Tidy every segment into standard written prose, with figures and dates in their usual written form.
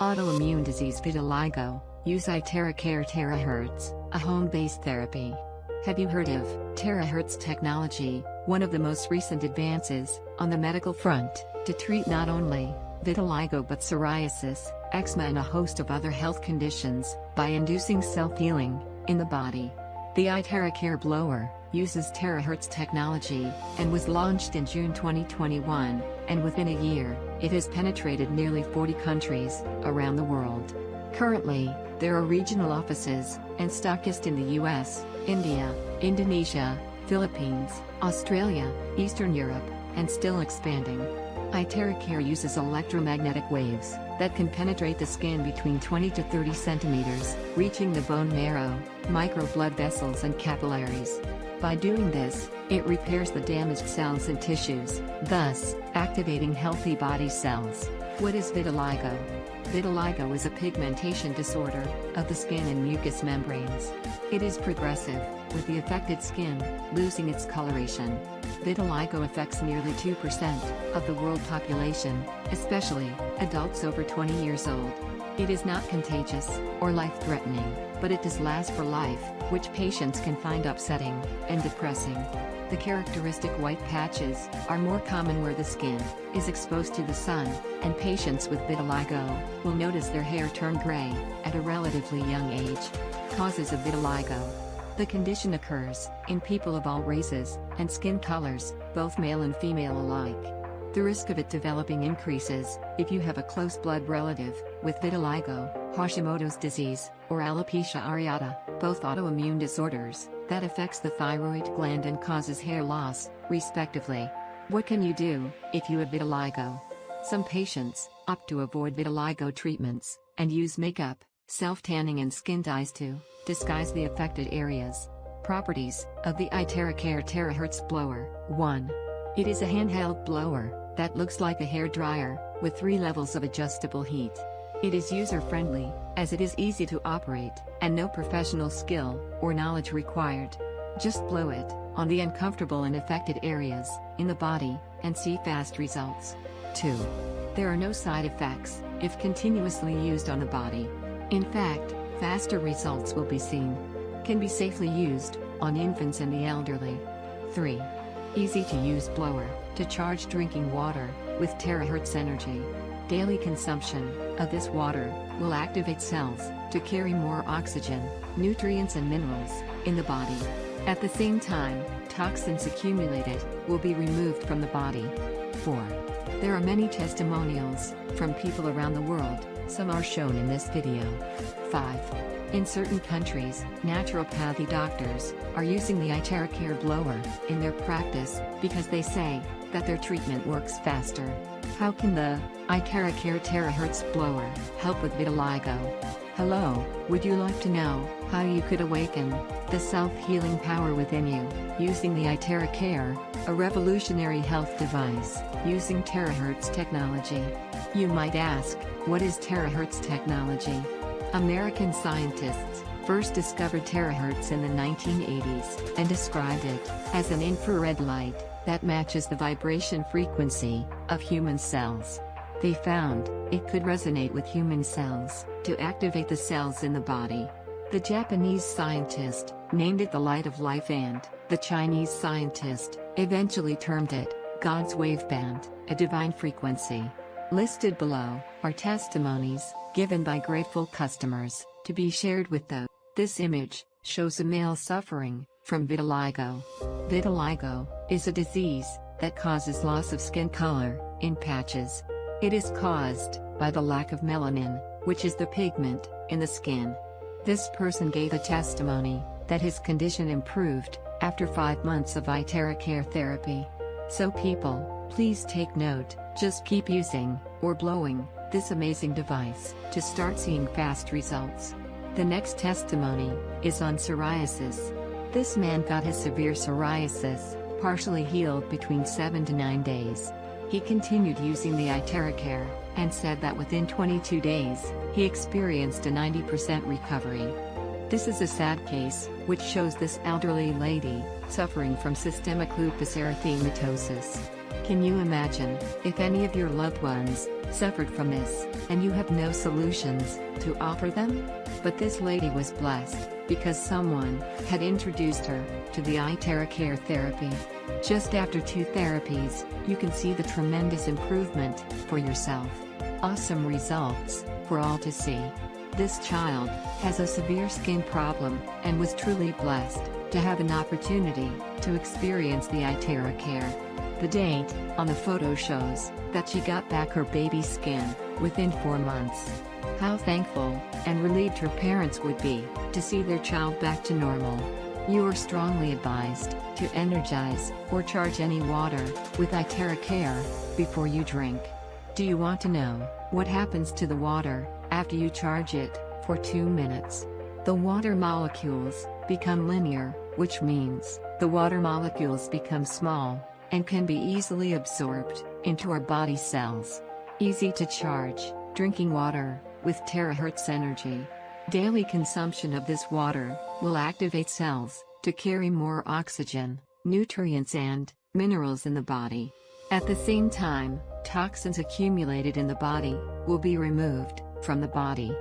Autoimmune disease vitiligo, use Terahercios Terahertz, a home-based therapy. Have you heard of Terahertz technology, one of the most recent advances on the medical front to treat not only vitiligo but psoriasis, eczema and a host of other health conditions by inducing self-healing in the body? The Terahercios blower uses Terahertz technology and was launched in June 2021, and within a year, it has penetrated nearly 40 countries around the world. Currently, there are regional offices and stockists in the US, India, Indonesia, Philippines, Australia, Eastern Europe, and still expanding. Terahercios uses electromagnetic waves that can penetrate the skin between 20 to 30 centimeters, reaching the bone marrow, micro blood vessels and capillaries. By doing this, it repairs the damaged cells and tissues, thus activating healthy body cells. What is vitiligo? Vitiligo is a pigmentation disorder of the skin and mucous membranes. It is progressive, with the affected skin losing its coloration. Vitiligo affects nearly 2% of the world population, especially adults over 20 years old. It is not contagious or life-threatening, but it does last for life, which patients can find upsetting and depressing. The characteristic white patches are more common where the skin is exposed to the sun, and patients with vitiligo will notice their hair turn gray at a relatively young age. Causes of vitiligo. The condition occurs in people of all races and skin colors, both male and female alike. The risk of it developing increases if you have a close blood relative with vitiligo, Hashimoto's disease, or alopecia areata, both autoimmune disorders that affects the thyroid gland and causes hair loss, respectively. What can you do if you have vitiligo? Some patients opt to avoid vitiligo treatments and use makeup, self-tanning and skin dyes to disguise the affected areas. Properties of the Terahercios Terahertz blower. 1. It is a handheld blower that looks like a hair dryer, with 3 levels of adjustable heat. It is user-friendly, as it is easy to operate, and no professional skill or knowledge required. Just blow it on the uncomfortable and affected areas in the body, and see fast results. 2. There are no side effects if continuously used on the body. In fact, faster results will be seen. Can be safely used on infants and the elderly. 3. Easy to use blower to charge drinking water with Terahertz energy. Daily consumption of this water will activate cells to carry more oxygen, nutrients and minerals in the body. At the same time, toxins accumulated will be removed from the body. 4. There are many testimonials from people around the world, some are shown in this video. 5. In certain countries, naturopathy doctors are using the Terahercios blower in their practice because they say that their treatment works faster. How can the Terahercios Terahertz blower help with vitiligo? Hello, would you like to know how you could awaken the self-healing power within you using the Terahercios, a revolutionary health device using Terahertz technology? You might ask, what is Terahertz technology? American scientists first discovered terahertz in the 1980s and described it as an infrared light that matches the vibration frequency of human cells. They found it could resonate with human cells to activate the cells in the body. The Japanese scientist named it the light of life, and the Chinese scientist eventually termed it God's waveband, a divine frequency. Listed below are testimonies given by grateful customers to be shared with those. This image shows a male suffering from vitiligo. Vitiligo is a disease that causes loss of skin color in patches. It is caused by the lack of melanin, which is the pigment in the skin. This person gave a testimony that his condition improved after 5 months of Terahercios therapy. So people, please take note, just keep using or blowing this amazing device to start seeing fast results. The next testimony is on psoriasis. This man got his severe psoriasis partially healed between 7 to 9 days. He continued using the Terahercios and said that within 22 days, he experienced a 90% recovery. This is a sad case, which shows this elderly lady suffering from systemic lupus erythematosus. Can you imagine if any of your loved ones suffered from this, and you have no solutions to offer them? But this lady was blessed because someone had introduced her to the Terahercios therapy. Just after 2 therapies, you can see the tremendous improvement for yourself. Awesome results for all to see. This child has a severe skin problem and was truly blessed to have an opportunity to experience the Terahercios. The date on the photo shows that she got back her baby skin within 4 months. How thankful and relieved her parents would be to see their child back to normal. You are strongly advised to energize or charge any water with Terahercios before you drink. Do you want to know what happens to the water after you charge it for 2 minutes? The water molecules become linear, which means the water molecules become small and can be easily absorbed into our body cells. Easy to charge, drinking water with Terahertz energy. Daily consumption of this water will activate cells to carry more oxygen, nutrients and minerals in the body. At the same time, toxins accumulated in the body will be removed from the body.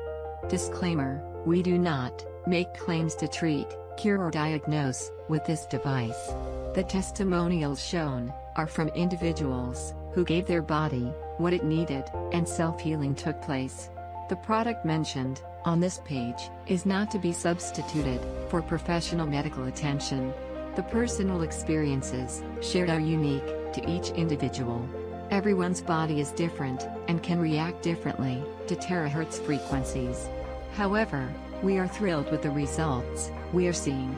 Disclaimer: we do not make claims to treat, cure or diagnose with this device. The testimonials shown are from individuals who gave their body what it needed, and self-healing took place. The product mentioned on this page is not to be substituted for professional medical attention. The personal experiences shared are unique to each individual. Everyone's body is different and can react differently to terahertz frequencies. However, we are thrilled with the results we are seeing.